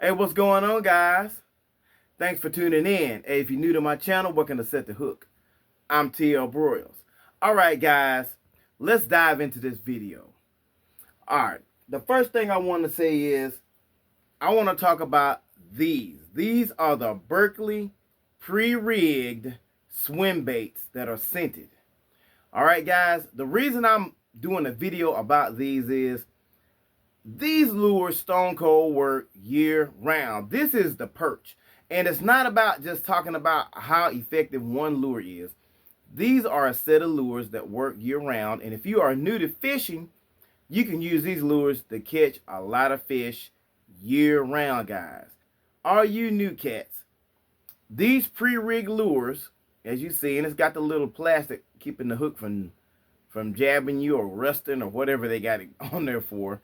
Hey, what's going on, guys? Thanks for tuning in. Hey, if you're new to my channel, welcome to Set the Hook. I'm TL Broyles. All right, guys, let's dive into this video. All right, the first thing I want to say is I want to talk about these. These are the Berkeley pre-rigged swim baits that are scented. All right, guys, the reason I'm doing a video about these is these lures stone cold work year round. This is the perch. And it's not about just talking about how effective one lure is. These are a set of lures that work year round. And if you are new to fishing, you can use these lures to catch a lot of fish year round, guys. Are you new cats? These pre-rigged lures, as you see, and it's got the little plastic keeping the hook from jabbing you or rusting or whatever they got it on there for,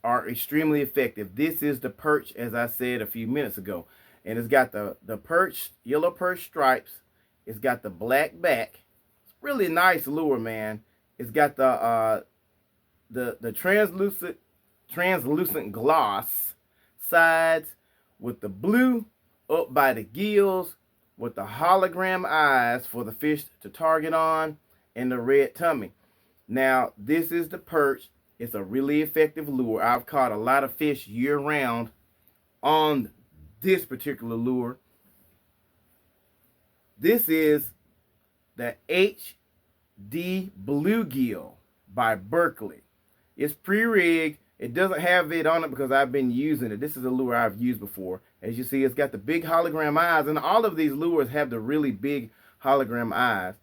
are extremely effective. This is the perch, as I said a few minutes ago, and it's got the perch, yellow perch stripes. It's got the black back. It's really nice lure, man. It's got the translucent gloss sides with the blue up by the gills, with the hologram eyes for the fish to target on, and the red tummy. Now, this is the perch. It's a really effective lure. I've caught a lot of fish year round on this particular lure. This is the HD Bluegill by Berkeley. It's pre-rigged. It doesn't have it on it because I've been using it. This is a lure I've used before. As you see, it's got the big hologram eyes, and all of these lures have the really big hologram eyes.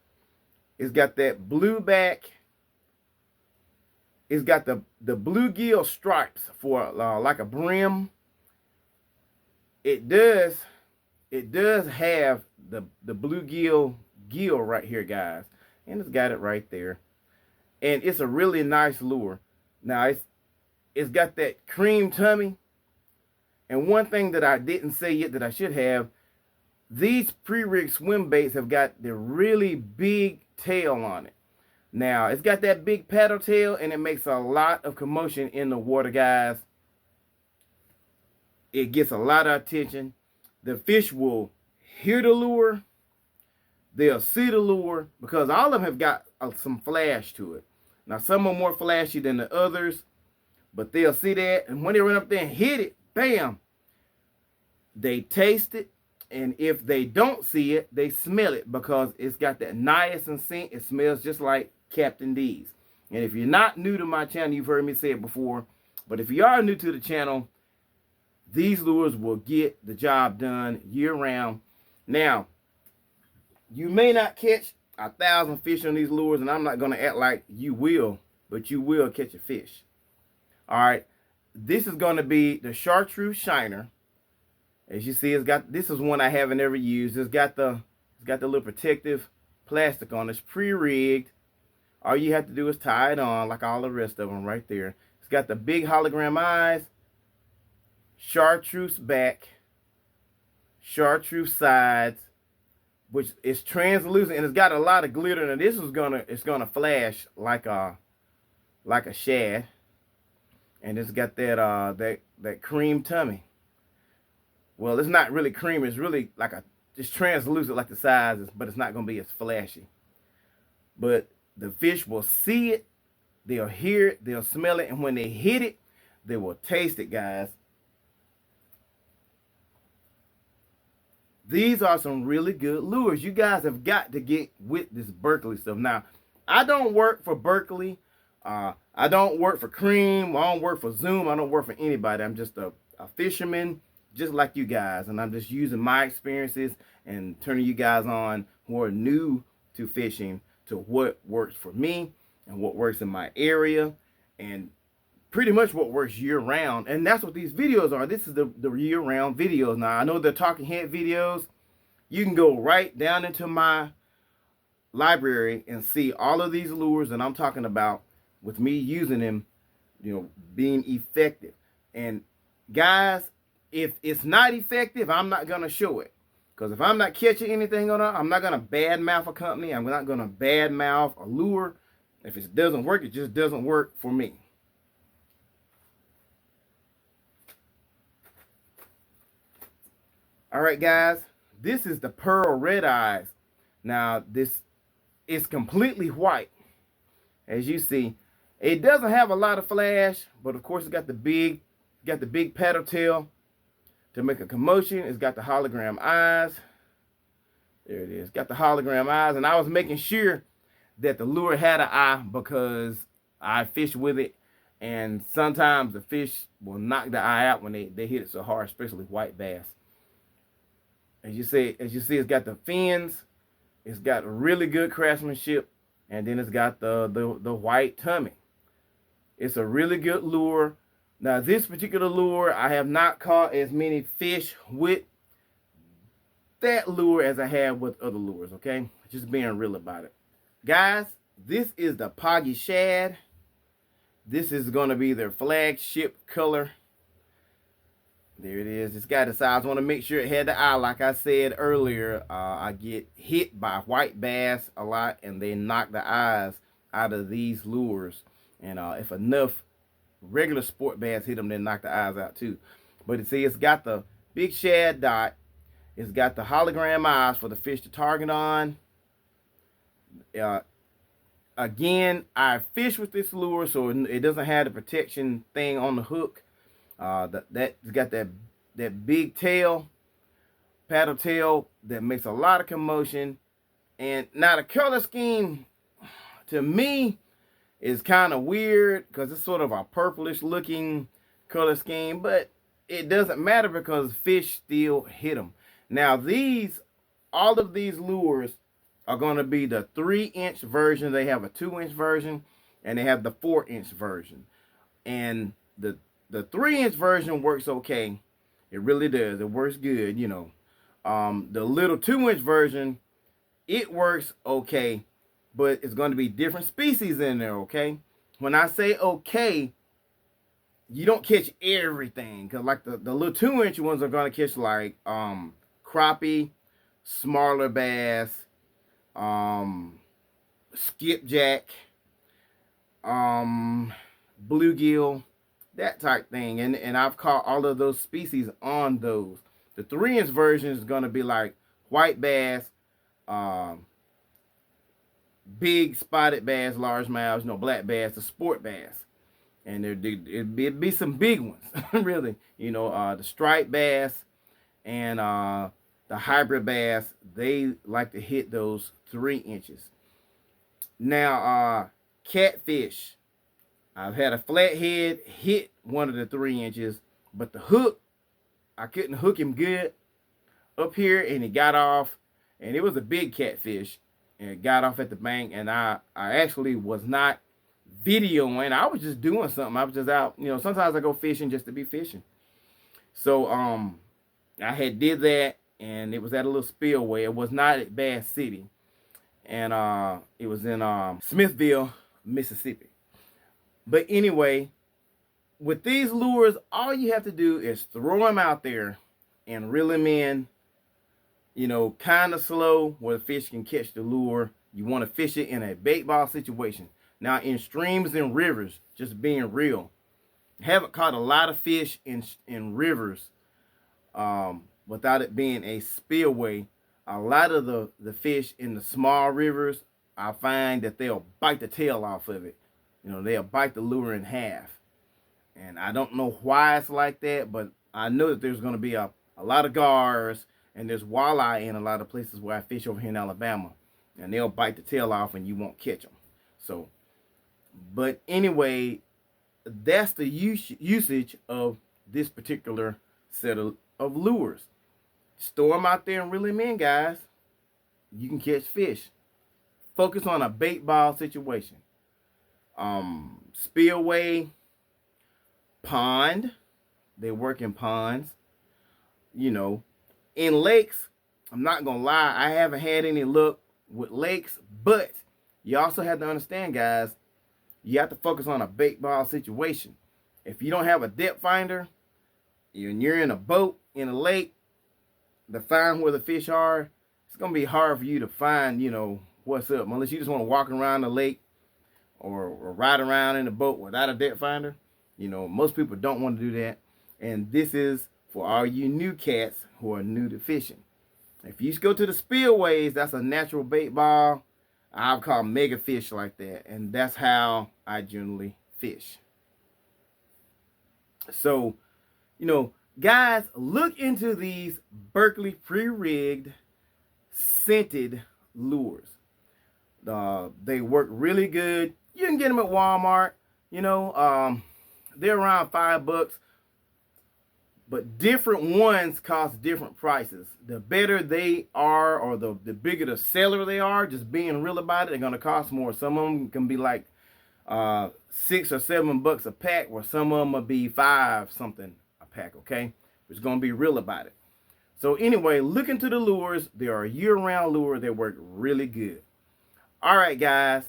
It's got that blue back. It's got the bluegill stripes for like a brim. It does have the bluegill gill right here, guys, and it's got it right there. And it's a really nice lure. Now it's got that cream tummy. And one thing that I didn't say yet that I should have, these pre-rigged swim baits have got the really big tail on it. Now, it's got that big paddle tail, and it makes a lot of commotion in the water, guys. It gets a lot of attention. The fish will hear the lure. They'll see the lure because all of them have got some flash to it. Now, some are more flashy than the others, but they'll see that, and when they run up there and hit it, bam, they taste it. And if they don't see it, they smell it because it's got that niacin scent. It smells just like Captain D's. And if you're not new to my channel, you've heard me say it before. But if you are new to the channel, these lures will get the job done year round. Now, you may not catch 1,000 fish on these lures, and I'm not going to act like you will, but you will catch a fish. All right. This is going to be the Chartreuse Shiner. As you see, this is one I haven't ever used. It's got the little protective plastic on it. It's pre-rigged. All you have to do is tie it on like all the rest of them right there. It's got the big hologram eyes, chartreuse back, chartreuse sides, which is translucent, and it's got a lot of glitter. And this is gonna flash like a shad, and it's got that cream tummy. Well, it's not really cream. It's really like it's translucent like the size, but it's not going to be as flashy. But the fish will see it, they'll hear it, they'll smell it, and when they hit it, they will taste it, guys. These are some really good lures. You guys have got to get with this Berkeley stuff. Now, I don't work for Berkeley. I don't work for Cream. I don't work for Zoom. I don't work for anybody. I'm just a fisherman, just like you guys, and I'm just using my experiences and turning you guys on who are new to fishing to what works for me and what works in my area and pretty much what works year-round. And that's what these videos are. This is the year-round videos. Now, I know they're talking head videos. You can go right down into my library and see all of these lures that I'm talking about with me using them, being effective. And guys, if it's not effective, I'm not going to show it. Because if I'm not catching anything on it, I'm not going to badmouth a company. I'm not going to badmouth a lure. If it doesn't work, it just doesn't work for me. All right, guys, this is the pearl red eyes. Now, this is completely white. As you see, it doesn't have a lot of flash, but of course, it's got the big paddle tail to make a commotion. It's got the hologram eyes. There it is. Got the hologram eyes, and I was making sure that the lure had an eye because I fish with it, and sometimes the fish will knock the eye out when they hit it so hard, especially white bass. As you see, it's got the fins. It's got really good craftsmanship, and then it's got the white tummy. It's a really good lure. Now, this particular lure, I have not caught as many fish with that lure as I have with other lures, okay? Just being real about it. Guys, this is the Poggy Shad. This is going to be their flagship color. There it is. It's got the size. I want to make sure it had the eye. Like I said earlier, I get hit by white bass a lot, and they knock the eyes out of these lures. And if enough regular sport bass hit them, they knock the eyes out too. But you see, it's got the big shad dot. It's got the hologram eyes for the fish to target on. Again, I fish with this lure, so it doesn't have the protection thing on the hook. That's got that big tail, paddle tail that makes a lot of commotion. And now the color scheme, to me, is kind of weird because it's sort of a purplish looking color scheme, but it doesn't matter because fish still hit them. Now all of these lures are going to be the 3-inch version. They have a 2-inch version, and they have the 4-inch version. And the 3-inch version works okay. It really does. It works good, you know. The little 2-inch version, it works okay, but it's going to be different species in there, okay? When I say okay, you don't catch everything, because like the little 2-inch ones are going to catch like crappie, smaller bass, skipjack, bluegill, that type thing. And I've caught all of those species on those. The 3-inch version is going to be like white bass, big spotted bass, largemouths, black bass, the sport bass. And it'd be some big ones, really. The striped bass and the hybrid bass, they like to hit those 3 inches. Now, catfish. I've had a flathead hit one of the 3 inches, but the hook, I couldn't hook him good up here, and he got off, and it was a big catfish, and it got off at the bank, and I actually was not videoing. I was just doing something. I was just out, sometimes I go fishing just to be fishing. So, I had did that, and it was at a little spillway. It was not at Bass City, and it was in Smithville, Mississippi. But anyway, with these lures, all you have to do is throw them out there and reel them in, kind of slow where the fish can catch the lure. You want to fish it in a bait ball situation. Now, in streams and rivers, just being real, haven't caught a lot of fish in rivers without it being a spillway. A lot of the fish in the small rivers, I find that they'll bite the tail off of it. They'll bite the lure in half. And I don't know why it's like that, but I know that there's going to be a lot of gars, and there's walleye in a lot of places where I fish over here in Alabama. And they'll bite the tail off and you won't catch them. So, but anyway, that's the usage of this particular set of lures. Store them out there and reel them in, guys. You can catch fish. Focus on a bait ball situation. Spillway, pond. They work in ponds. In lakes, I'm not going to lie, I haven't had any luck with lakes, but you also have to understand, guys, you have to focus on a bait ball situation. If you don't have a depth finder, and you're in a boat in a lake, to find where the fish are, it's going to be hard for you to find, what's up. Unless you just want to walk around the lake or ride around in a boat without a depth finder. Most people don't want to do that. And this is for all you new cats who are new to fishing. If you go to the spillways, that's a natural bait ball. I'll call mega fish like that. And that's how I generally fish. So, guys, look into these Berkeley pre-rigged scented lures. They work really good. You can get them at Walmart. They're around $5. But different ones cost different prices. The better they are, or the bigger the seller they are, just being real about it, they're going to cost more. Some of them can be like $6 or $7 a pack, or some of them will be $5 something a pack, okay? We're just going to be real about it. So anyway, look into the lures. They are year-round lure. They work really good. All right, guys.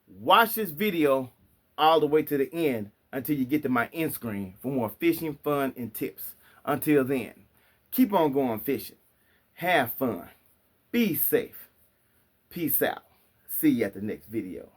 Watch this video all the way to the end until you get to my end screen for more fishing, fun, and tips. Until then, keep on going fishing. Have fun. Be safe. Peace out. See you at the next video.